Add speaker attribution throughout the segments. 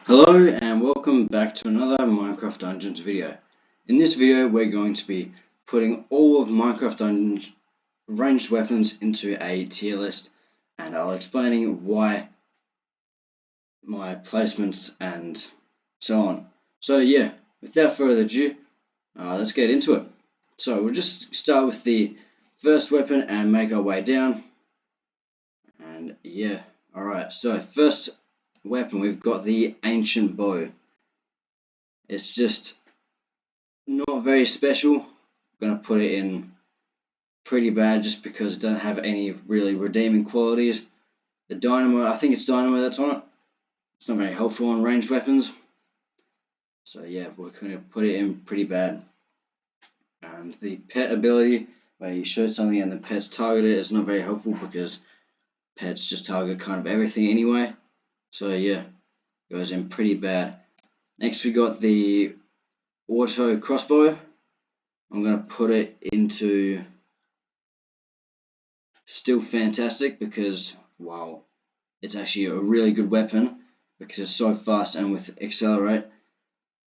Speaker 1: Hello and welcome back to another Minecraft Dungeons video. In this video we're going to be putting all of Minecraft Dungeons ranged weapons into a tier list, and I'll explaining why, my placements and so on. So yeah, without further ado, let's get into it. So we'll just start with the first weapon and make our way down. And yeah, alright, so first weapon we've got the Ancient Bow. It's just not very special. I'm gonna put it in pretty bad just because it doesn't have any really redeeming qualities. The dynamo, I think it's dynamo that's on it. It's not very helpful on ranged weapons. So yeah, we're gonna put it in pretty bad. And the pet ability, where you shoot something and the pets target it, is not very helpful because pets just target kind of everything anyway. So yeah, goes in pretty bad. Next we got the auto crossbow. I'm going to put it into still fantastic because, wow, it's actually a really good weapon because it's so fast, and with accelerate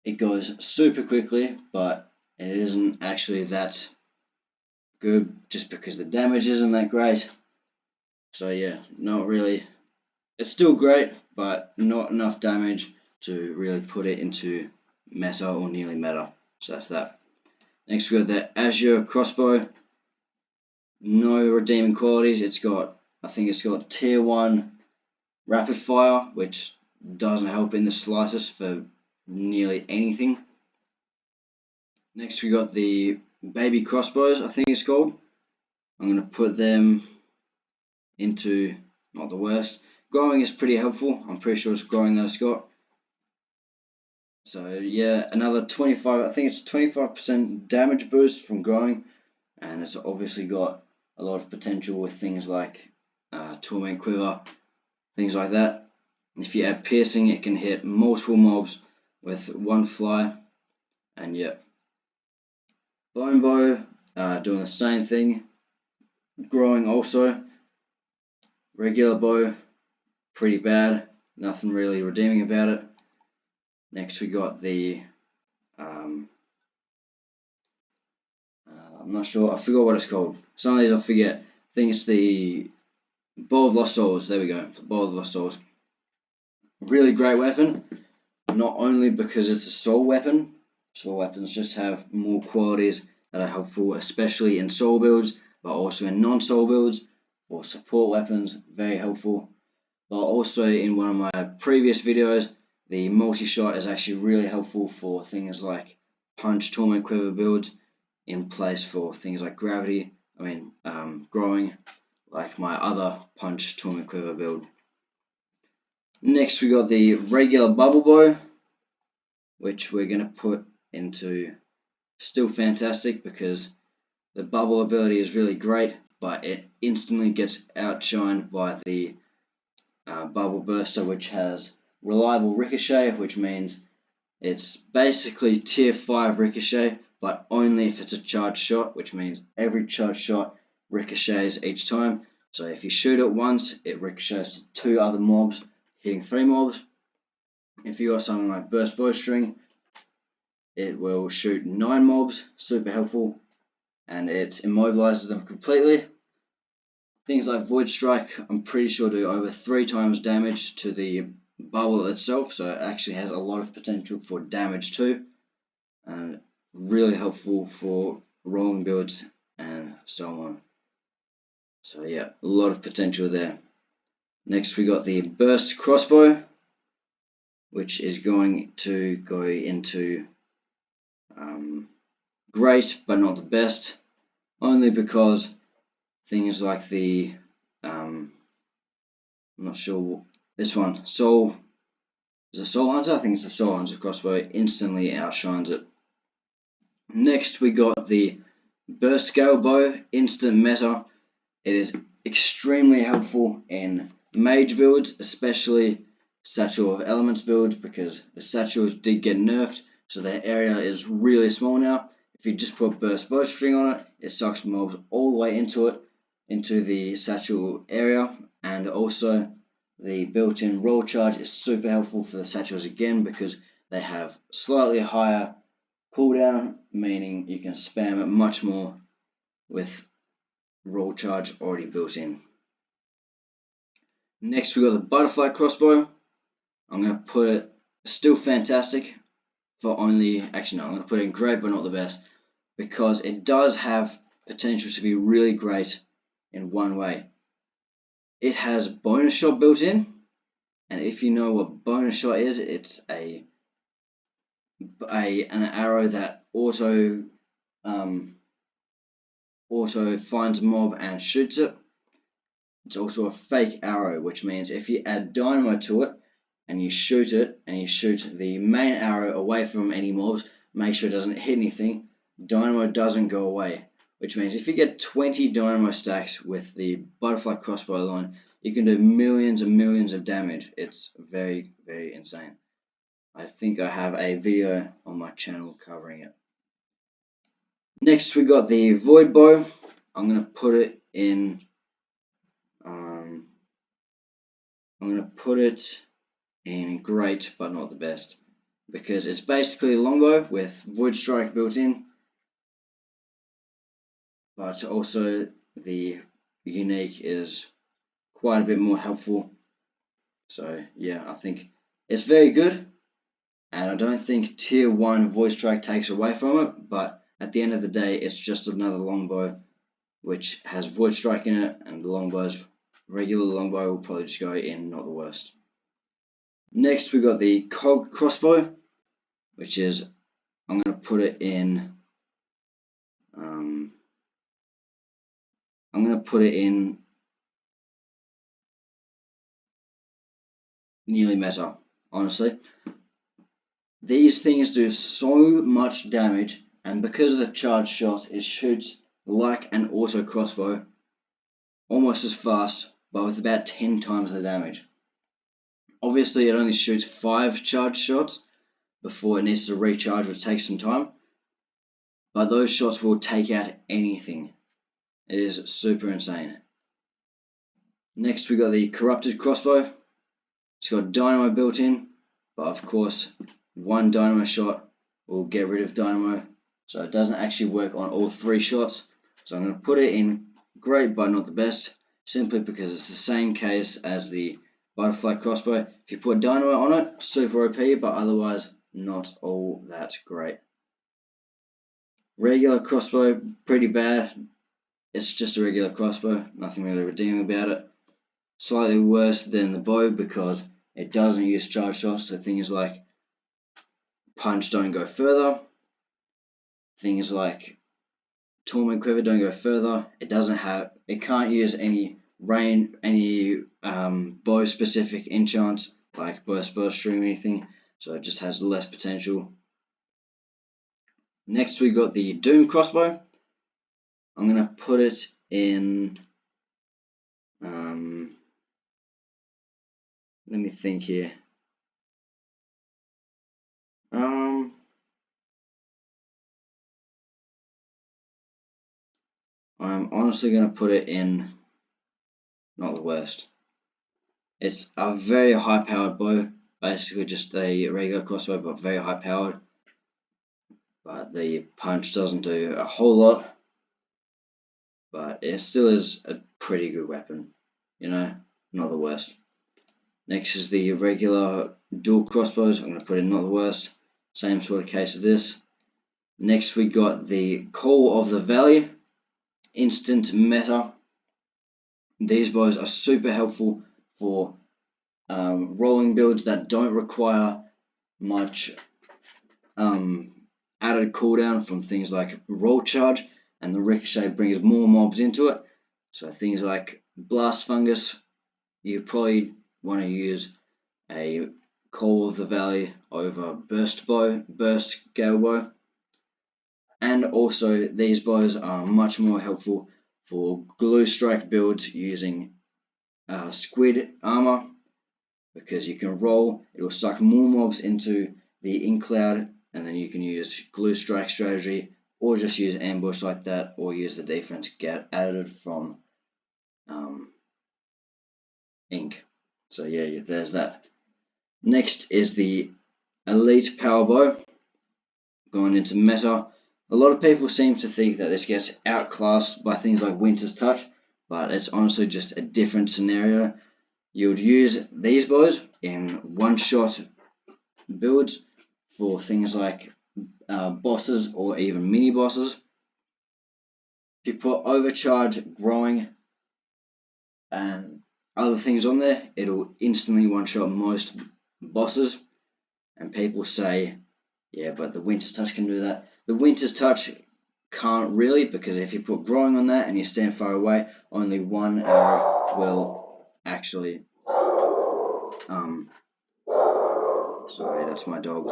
Speaker 1: it goes super quickly, but it isn't actually that good just because the damage isn't that great. So yeah, not really. It's still great, but not enough damage to really put it into meta or nearly meta. So that's that. Next we got the Azure Crossbow. No redeeming qualities. I think it's got tier 1 rapid fire, which doesn't help in the slightest for nearly anything. Next we got the baby crossbows, I think it's called. I'm going to put them into not the worst. Growing is pretty helpful. I'm pretty sure it's growing that it's got. So yeah, another 25, I think it's 25% damage boost from growing, and it's obviously got a lot of potential with things like Torment Quiver, things like that. If you add piercing, it can hit multiple mobs with one fly. And yeah, Bone Bow, doing the same thing, growing also. Regular bow, pretty bad, nothing really redeeming about it. Next we got the I'm not sure, I forgot what it's called. Some of these I forget. I think it's the Bow of Lost Souls. There we go, the Bow of Lost Souls. Really great weapon, not only because it's a soul weapon. Soul weapons just have more qualities that are helpful, especially in soul builds, but also in non-soul builds or support weapons, very helpful. But also in one of my previous videos, the multi-shot is actually really helpful for things like punch, torment, quiver builds, in place for things like gravity, growing, like my other punch, torment, quiver build. Next we got the regular bubble bow, which we're going to put into still fantastic because the bubble ability is really great, but it instantly gets outshined by the bubble burster, which has reliable ricochet, which means it's basically tier 5 ricochet, but only if it's a charged shot, which means every charged shot ricochets each time. So if you shoot it once, it ricochets to 2 other mobs, hitting 3 mobs. If you got something like burst bowstring, it will shoot 9 mobs, super helpful, and it immobilizes them completely. Things like Void Strike, I'm pretty sure do over 3 times damage to the bubble itself, so it actually has a lot of potential for damage too, and really helpful for rolling builds and so on. So yeah, a lot of potential there. Next we got the Burst Crossbow, which is going to go into great but not the best, only because things like the I'm not sure, this one, Soul, is it Soul Hunter? I think it's the Soul Hunter crossbow, instantly outshines it. Next we got the Burst Scale Bow, instant meta. It is extremely helpful in Mage builds, especially Satchel of Elements builds, because the Satchels did get nerfed, so their area is really small now. If you just put Burst Bowstring on it, it sucks mobs all the way into it, into the Satchel area, and also The built-in roll charge is super helpful for the satchels again because they have slightly higher cooldown, meaning you can spam it much more with roll charge already built in. Next we got the butterfly crossbow. I'm going to put it still fantastic for only, actually no, I'm going to put it in great but not the best because it does have potential to be really great in one way. It has bonus shot built in, and if you know what bonus shot is, it's an arrow that auto finds a mob and shoots it. It's also a fake arrow, which means if you add dynamo to it and you shoot it and you shoot the main arrow away from any mobs, make sure it doesn't hit anything, dynamo doesn't go away. Which means if you get 20 dynamo stacks with the butterfly crossbow alone, you can do millions and millions of damage. It's very, very insane. I think I have a video on my channel covering it. Next we got the void bow. I'm going to put it in great but not the best because it's basically a longbow with void strike built in, but also the unique is quite a bit more helpful. So yeah, I think it's very good, and I don't think tier 1 void strike takes away from it, but at the end of the day it's just another longbow which has void strike in it, and the regular longbow will probably just go in not the worst. Next we got the cog crossbow, which is, I'm going to put it in nearly meta, honestly. These things do so much damage, and because of the charge shot, it shoots like an auto crossbow, almost as fast, but with about 10 times the damage. Obviously, it only shoots 5 charge shots before it needs to recharge, which takes some time, but those shots will take out anything. It is super insane. Next, we got the corrupted crossbow. It's got dynamo built in, but of course, one dynamo shot will get rid of dynamo, so it doesn't actually work on all 3 shots. So I'm going to put it in great but not the best, simply because it's the same case as the butterfly crossbow. If you put dynamo on it, super OP, but otherwise not all that great. Regular crossbow, pretty bad. It's just a regular crossbow, nothing really redeeming about it. Slightly worse than the bow because it doesn't use charge shots, so things like punch don't go further. Things like torment quiver don't go further. It can't use any bow specific enchants like burst stream or anything, so it just has less potential. Next we got the Doom crossbow. I'm gonna put it in let me think here. I'm honestly going to put it in not the worst. It's a very high powered bow, basically just a regular crossbow but very high powered, but the punch doesn't do a whole lot, but it still is a pretty good weapon, you know, not the worst. Next is the regular dual crossbows. I'm going to put in not the worst, same sort of case of this. Next we got the Call of the Valley, instant meta. These bows are super helpful for rolling builds that don't require much added cooldown from things like roll charge, and the ricochet brings more mobs into it. So things like blast fungus, you probably want to use a Call of the Valley over burst gale bow. And also these bows are much more helpful for glue strike builds using squid armor, because you can roll, it will suck more mobs into the ink cloud, and then you can use glue strike strategy or just use ambush like that, or use the defense get added from ink. So yeah, there's that. Next is the Elite Power Bow, going into meta. A lot of people seem to think that this gets outclassed by things like Winter's Touch, but it's honestly just a different scenario. You would use these bows in one-shot builds for things like bosses or even mini bosses. If you put Overcharge, Growing, and other things on there, it'll instantly one-shot most bosses. And people say, yeah, but the Winter's Touch can do that. The Winter's Touch can't really, because if you put Growing on that and you stand far away, only one arrow will actually sorry, that's my dog.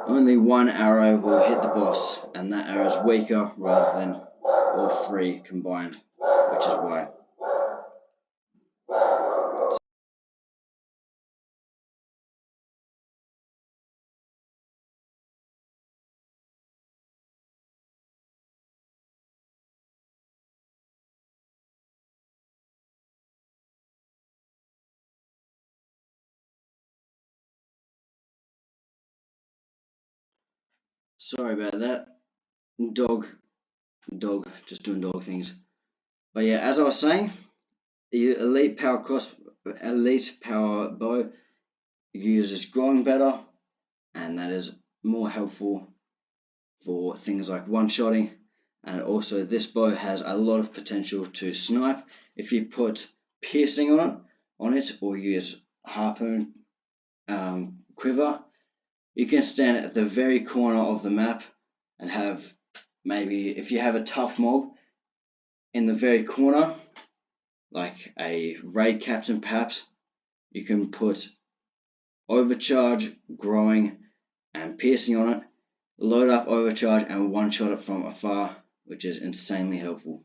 Speaker 1: Only one arrow will hit the boss, and that arrow is weaker rather than all three combined, which is why. Sorry about that. Dog, just doing dog things. But yeah, as I was saying, the Elite Power Bow uses Growing better, and that is more helpful for things like one-shotting. And also this bow has a lot of potential to snipe. If you put piercing on it or use harpoon quiver, you can stand at the very corner of the map and have, maybe if you have a tough mob in the very corner, like a raid captain perhaps, you can put Overcharge, Growing, and piercing on it, load up Overcharge, and one-shot it from afar, which is insanely helpful.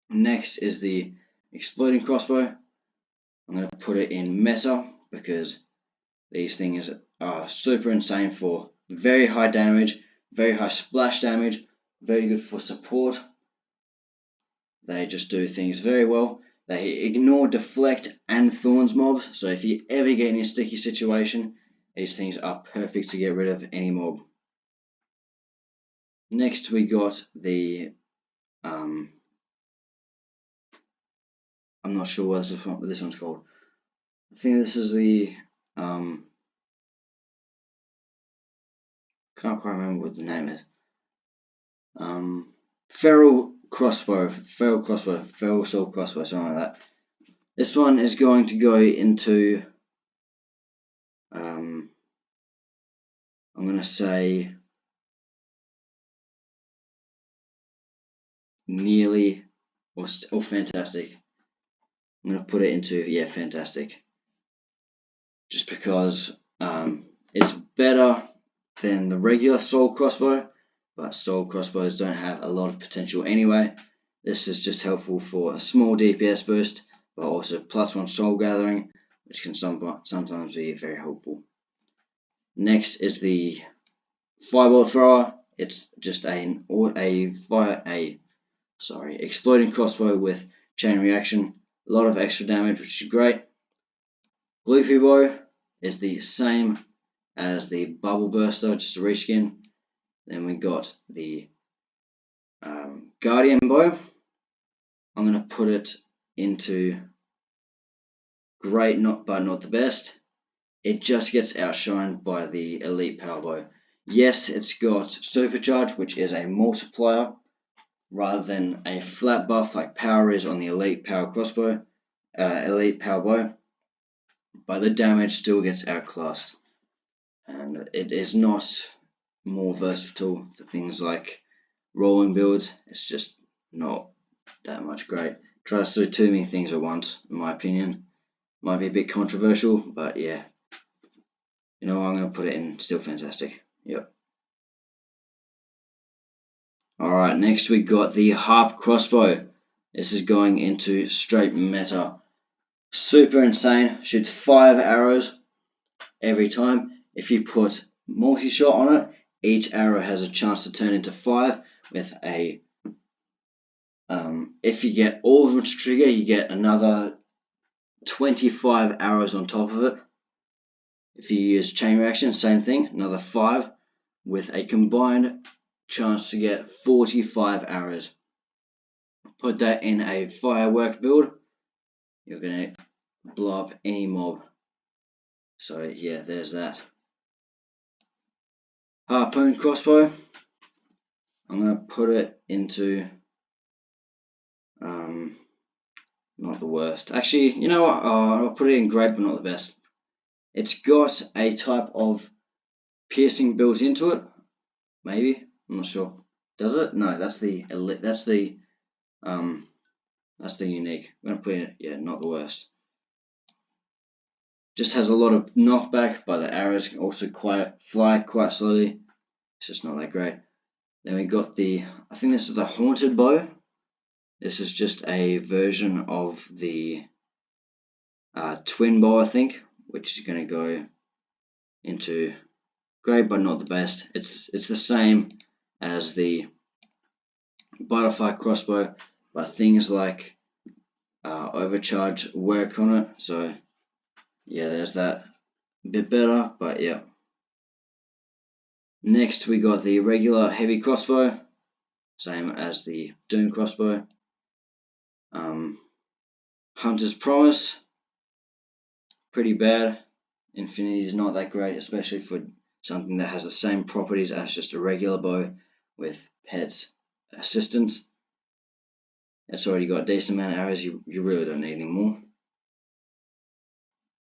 Speaker 1: Next is the Exploding Crossbow. I'm going to put it in meta because these things are super insane for very high damage, very high splash damage, very good for support. They just do things very well. They ignore deflect and thorns mobs, so if you ever get in a sticky situation, these things are perfect to get rid of any mob. Next we got the I'm not sure what this one's called. I think this is the can't quite remember what the name is. Feral Assault Crossbow, something like that. This one is going to go into I'm going to say nearly or fantastic. I'm going to put it into, yeah, fantastic. Just because it's better than the regular Soul Crossbow, but Soul Crossbows don't have a lot of potential anyway. This is just helpful for a small DPS boost, but also +1 soul gathering, which can sometimes be very helpful. Next is the Fireball Thrower. It's just exploding crossbow with chain reaction, a lot of extra damage, which is great. Gloopy Bow is the same as the Bubble Burster, just a reskin. Then we got the Guardian Bow. I'm going to put it into great, but not the best. It just gets outshined by the Elite Power Bow. Yes, it's got Supercharge, which is a multiplier, rather than a flat buff like Power is on the Elite Power Bow, but the damage still gets outclassed, and it is not more versatile for things like rolling builds. It's just not that much great. Tries to do too many things at once, in my opinion. Might be a bit controversial, but yeah. You know, I'm going to put it in still fantastic. Yep. Alright, next we got the Harp Crossbow. This is going into straight meta. Super insane. Shoots 5 arrows every time. If you put multi-shot on it, each arrow has a chance to turn into 5 with a if you get all of them to trigger, you get another 25 arrows on top of it. If you use chain reaction, same thing, another 5, with a combined chance to get 45 arrows. Put that in a firework build, you're going to blow up any mob. So yeah, there's that. Harpoon crossbow, I'm going to put it into not the worst. Actually, you know what? I'll put it in great, but not the best. It's got a type of piercing built into it. Maybe, I'm not sure. Does it? No, that's the unique. I'm gonna put it. Yeah, not the worst. Just has a lot of knockback, but the arrows can also fly quite slowly. It's just not that great. Then we got I think this is the haunted bow. This is just a version of the twin bow, I think, which is going to go into great, but not the best. It's the same as the butterfly crossbow, but things like overcharge work on it. So yeah, there's that. A bit better, but yeah. Next we got the regular heavy crossbow, same as the Doom crossbow. Hunter's Promise, pretty bad. Infinity is not that great, especially for something that has the same properties as just a regular bow with pet's assistance. It's already got a decent amount of arrows, you really don't need any more.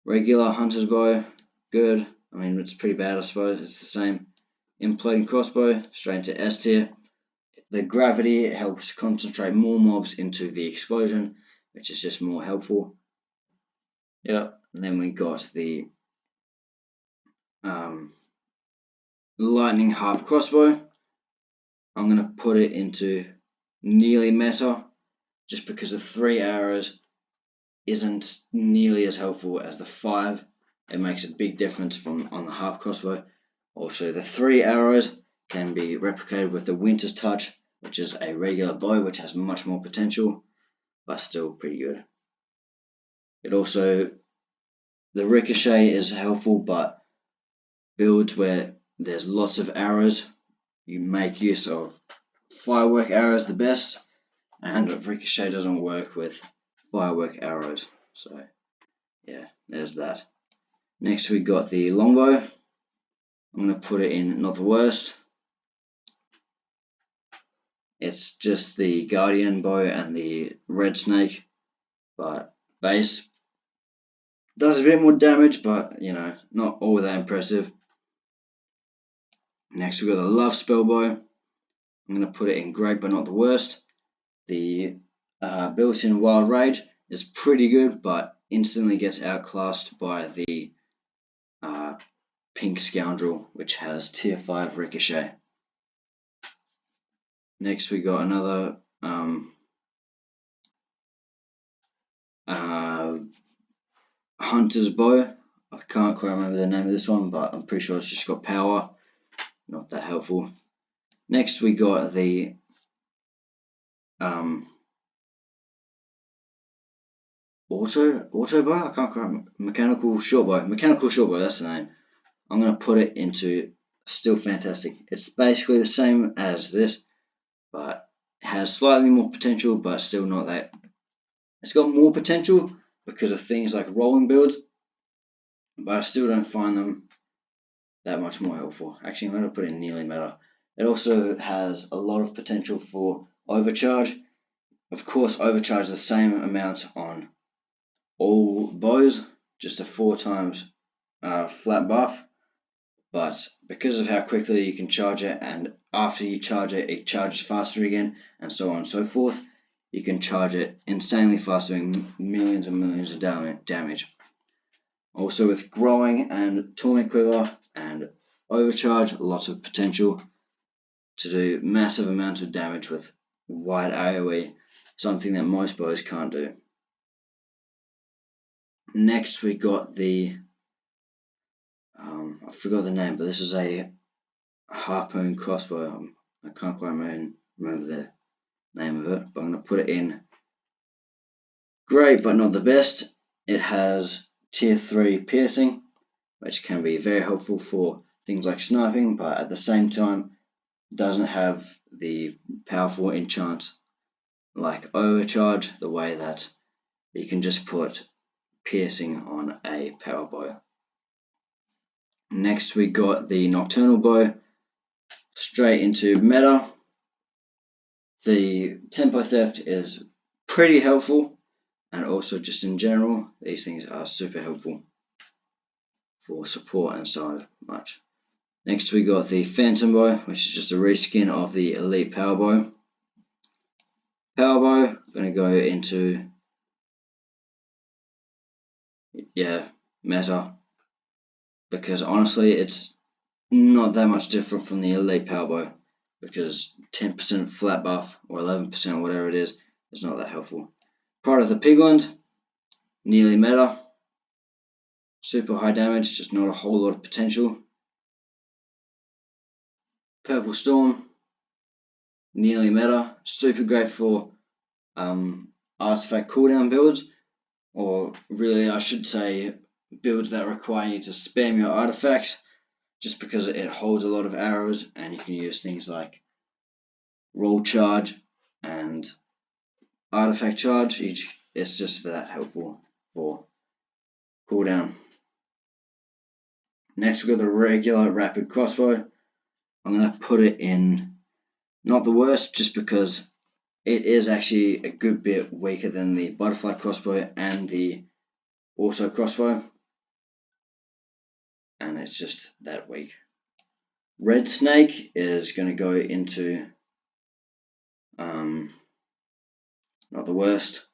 Speaker 1: Regular Hunter's Bow, good. I mean, it's pretty bad, I suppose. It's the same. Imploding Crossbow, straight into S tier. The gravity helps concentrate more mobs into the explosion, which is just more helpful. Yep. And then we got the Lightning Harp Crossbow. I'm going to put it into nearly meta, just because the 3 arrows isn't nearly as helpful as the 5. It makes a big difference on the Harp Crossbow. Also, the 3 arrows can be replicated with the Winter's Touch, which is a regular bow which has much more potential, but still pretty good. It also, the ricochet is helpful, but builds where there's lots of arrows, you make use of firework arrows the best, and ricochet doesn't work with firework arrows. So yeah, there's that. Next we got the longbow. I'm going to put it in not the worst. It's just the Guardian bow and the Red Snake, but base. Does a bit more damage, but you know, not all that impressive. Next we got the Love Spell bow. I'm going to put it in great, but not the worst. The built-in Wild Rage is pretty good, but instantly gets outclassed by the Pink Scoundrel, which has tier 5 ricochet. Next we got another Hunter's Bow. I can't quite remember the name of this one, but I'm pretty sure it's just got power. Not that helpful. Next we got the auto bow. I can't quite remember. Mechanical short bow. That's the name. I'm going to put it into still fantastic. It's basically the same as this, but it has slightly more potential, but still not that. It's got more potential because of things like rolling builds, but I still don't find them that much more helpful. Actually, I'm going to put it in nearly meta. It also has a lot of potential for overcharge. Of course, overcharge the same amount on all bows, just a 4 times flat buff. But because of how quickly you can charge it, and after you charge it, it charges faster again, and so on and so forth, you can charge it insanely fast, doing millions and millions of damage. Also with growing and torment quiver and overcharge, lots of potential to do massive amounts of damage with wide AoE, something that most bows can't do. Next we got the I forgot the name, but this is a harpoon crossbow. I can't quite remember the name of it, but I'm going to put it in great, but not the best. It has tier 3 piercing, which can be very helpful for things like sniping, but at the same time doesn't have the powerful enchant like overcharge, the way that you can just put piercing on a power bow. Next we got the nocturnal bow, straight into meta. The tempo theft is pretty helpful, and also just in general these things are super helpful for support and so much. Next we got the phantom bow, which is just a reskin of the elite power bow. Power bow, going to go into meta, because honestly it's not that much different from the elite power bow, because 10% flat buff or 11% whatever it is not that helpful. Pride of the Pigland, nearly meta, super high damage, just not a whole lot of potential. Purple Storm, nearly meta, super great for artifact cooldown builds, or really I should say builds that require you to spam your artifacts, just because it holds a lot of arrows and you can use things like roll charge and artifact charge. It's just that helpful for cooldown. Next we've got the regular rapid crossbow. I'm going to put it in not the worst, just because it is actually a good bit weaker than the butterfly crossbow and the auto crossbow, and it's just that weak. Red snake is going to go into not the worst.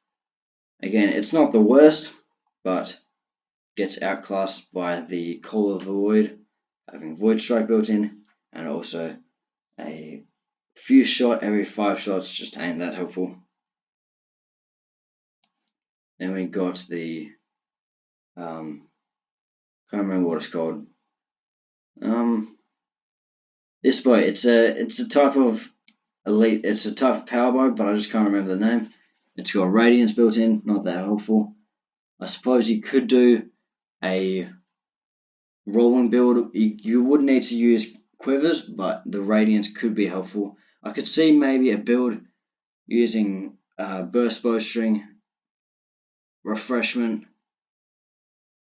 Speaker 1: Again, it's not the worst, but gets outclassed by the Call of the Void, having Void Strike built in, and also a few shot every 5 shots just ain't that helpful. Then we got the can't remember what it's called. This bow, it's a type of elite, it's a type of power bow, but I just can't remember the name. It's got radiance built in, not that helpful. I suppose you could do a rolling build. You would need to use quivers, but the radiance could be helpful. I could see maybe a build using burst bowstring, refreshment,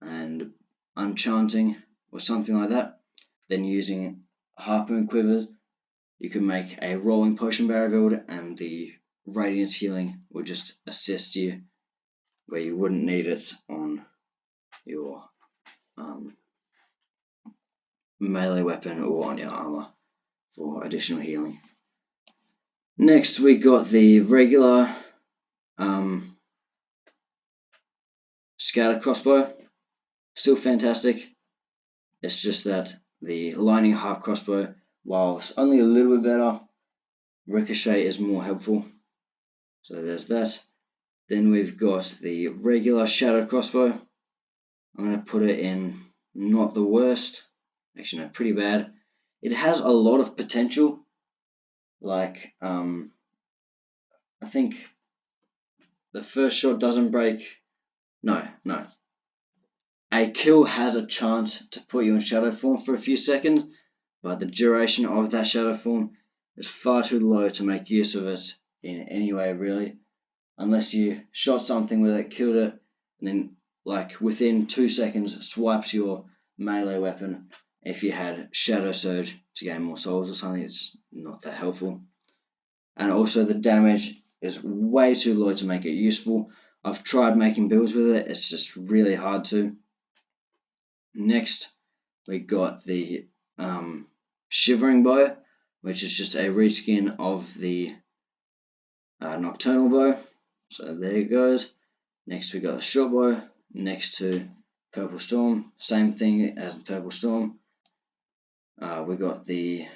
Speaker 1: and enchanting, or something like that. Then using harpoon quivers, you can make a rolling potion barrier build, and the radiance healing will just assist you where you wouldn't need it on your melee weapon or on your armor for additional healing. Next we got the regular scatter crossbow, still fantastic. It's just that the lightning harp crossbow, whilst only a little bit better, ricochet is more helpful. So there's that. Then we've got the regular shadow crossbow. I'm going to put it in not the worst, actually no, pretty bad. It has a lot of potential, like I think the first shot doesn't break. No. A kill has a chance to put you in shadow form for a few seconds, but the duration of that shadow form is far too low to make use of it in any way, really, unless you shot something with it, killed it, and then like within 2 seconds swipes your melee weapon. If you had shadow surge to gain more souls or something, it's not that helpful. And also the damage is way too low to make it useful. I've tried making builds with it, it's just really hard to. Next we got the shivering bow, which is just a reskin of the nocturnal bow. So there it goes. Next we got the short bow next to Purple Storm, same thing as the Purple Storm. We got the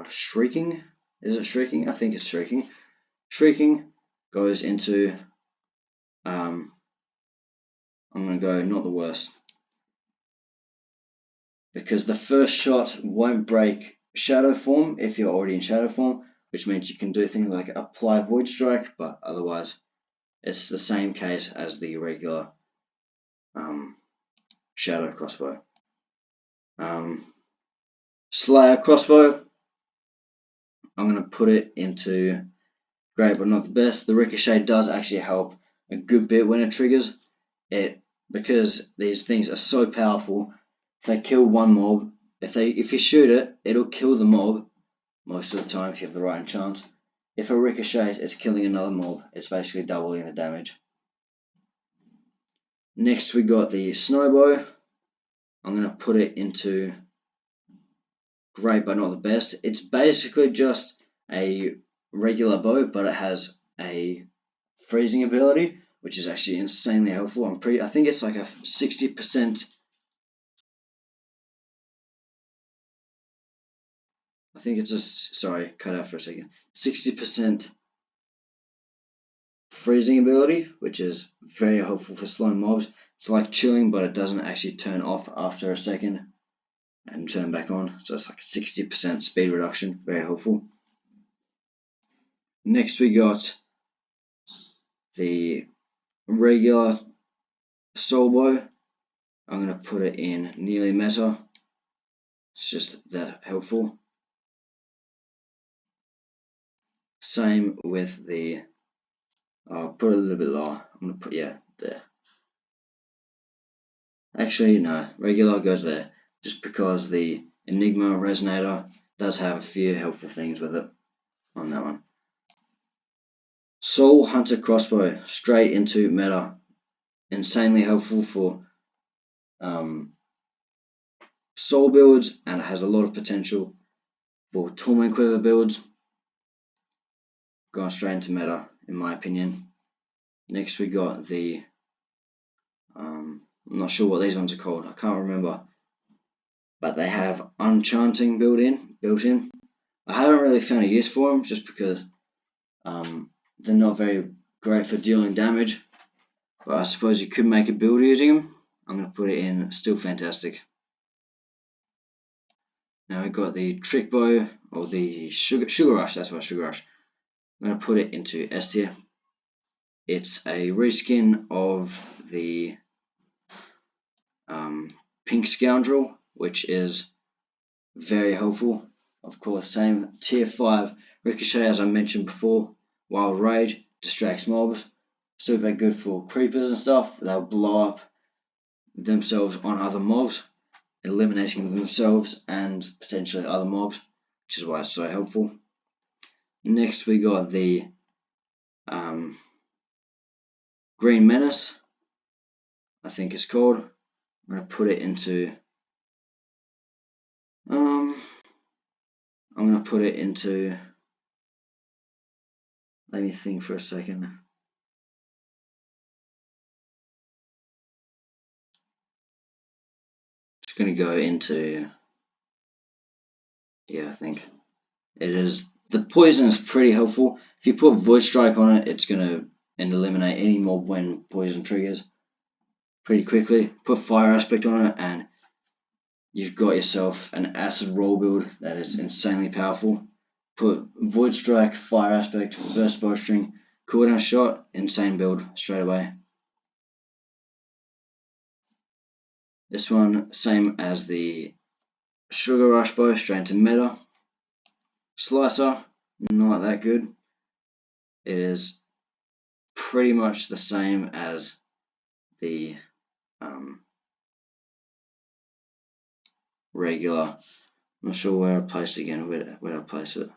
Speaker 1: Shrieking. Is it Shrieking? I think it's Shrieking. Shrieking goes into I'm going to go not the worst, because the first shot won't break shadow form if you're already in shadow form, which means you can do things like apply void strike, but otherwise It's the same case as the regular shadow crossbow. Slayer crossbow, I'm going to put it into great but not the best. The ricochet does actually help a good bit when it triggers it, because these things are so powerful. If they kill one mob, if you shoot it, it'll kill the mob most of the time if you have the right chance. If it ricochets, it's killing another mob. It's basically doubling the damage. Next we got the snowbow. I'm going to put it into great but not the best. It's basically just a regular bow, but it has a freezing ability, which is actually insanely helpful. I think it's like a 60%. I think it's sorry, cut out for a second. 60% freezing ability, which is very helpful for slowing mobs. It's like chilling, but it doesn't actually turn off after a second and turn back on. So it's like a 60% speed reduction, very helpful. Next we got the regular soul bow. I'm going to put it in nearly meta. It's just that helpful. Same with the, I'll put it a little bit lower. I'm going to put, yeah, there. Actually, no, regular goes there, just because the Enigma Resonator does have a few helpful things with it on that one. Soul Hunter Crossbow, straight into meta. Insanely helpful for soul builds, and it has a lot of potential for Torment Quiver builds. Going straight into meta, in my opinion. Next we got the, I'm not sure what these ones are called, I can't remember, but they have Enchanting built in. I haven't really found a use for them, just because they're not very great for dealing damage, but I suppose you could make a build using them. I'm going to put it in Still Fantastic. Now we've got the Trick Bow, or the Sugar Rush, that's why Sugar Rush. I'm going to put it into S tier. It's a reskin of the Pink Scoundrel, which is very helpful. Of course, same tier 5 Ricochet as I mentioned before. Wild Rage distracts mobs. Super good for creepers and stuff. They'll blow up themselves on other mobs, eliminating themselves and potentially other mobs, which is why it's so helpful. Next we got the Green Menace, I think it's called. I'm going to put it into let me think for a second. Just going to go into, yeah, I think it is. The poison is pretty helpful. If you put Void Strike on it, it's going to eliminate any mob when poison triggers pretty quickly. Put Fire Aspect on it and you've got yourself an acid roll build that is insanely powerful. Put Void Strike, Fire Aspect, Burst Bowstring, cooldown shot, insane build straight away. This one, same as the Sugar Rush bow, straight into meta. Slicer, not that good. It is pretty much the same as the regular. I'm not sure where I placed it again. Where did I place it?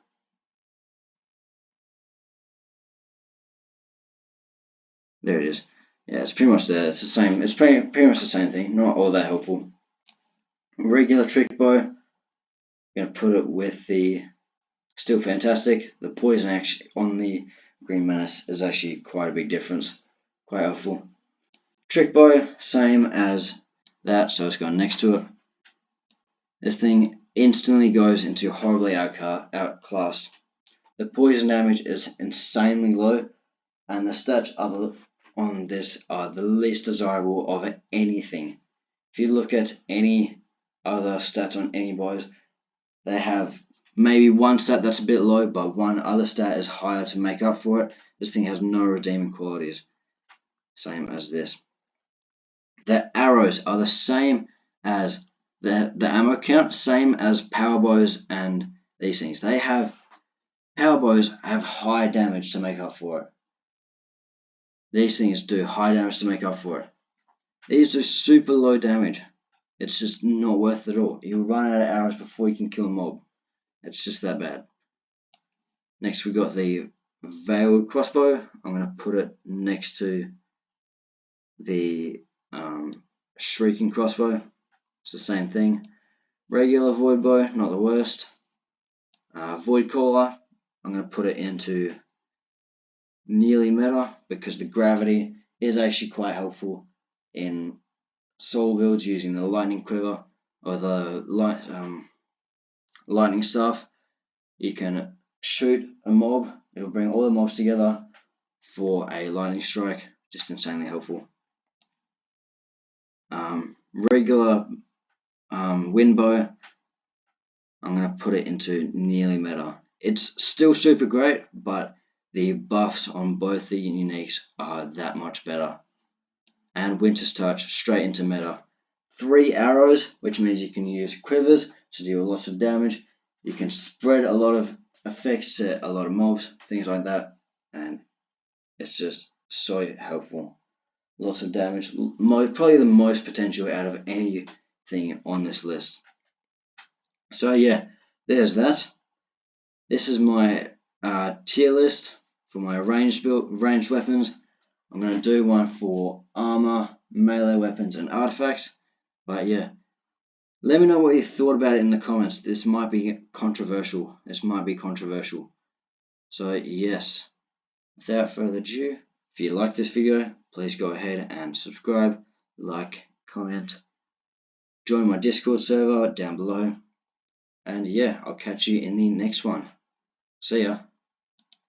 Speaker 1: There it is. Yeah, it's pretty much there. It's the same. It's pretty much the same thing. Not all that helpful. Regular Trick Bow. I'm gonna put it with the Still Fantastic. The poison actually on the Green Menace is actually quite a big difference. Quite helpful. Trick Bow, same as that, so it's going next to it. This thing instantly goes into horribly outclassed. The poison damage is insanely low, and the stats on this are the least desirable of anything. If you look at any other stats on any bows, they have maybe one stat that's a bit low, but one other stat is higher to make up for it. This thing has no redeeming qualities. same as this. The arrows are the same as the ammo count, same as power bows and these things. Power bows have high damage to make up for it. These things do high damage to make up for it. These do super low damage. It's just not worth it at all. You'll run out of arrows before you can kill a mob. It's just that bad. Next we got the veiled crossbow. I'm going to put it next to the shrieking crossbow. It's the same thing. Regular void bow, not the worst. Void caller, I'm going to put it into nearly meta because the gravity is actually quite helpful in soul builds using the lightning quiver or the lightning staff. You can shoot a mob, it'll bring all the mobs together for a lightning strike, just insanely helpful. Regular wind bow, I'm going to put it into nearly meta. It's still super great, but the buffs on both the uniques are that much better. And Winter's Touch, straight into meta. 3 arrows, which means you can use quivers to deal lots of damage. You can spread a lot of effects to a lot of mobs, things like that, and it's just so helpful. Lots of damage, probably the most potential out of anything on this list. So yeah, there's that. This is my tier list for my ranged weapons. I'm going to do one for armor, melee weapons, and artifacts. But yeah, let me know what you thought about it in the comments. This might be controversial. So yes, without further ado, if you like this video, please go ahead and subscribe, like, comment, join my Discord server down below. And yeah, I'll catch you in the next one. See ya.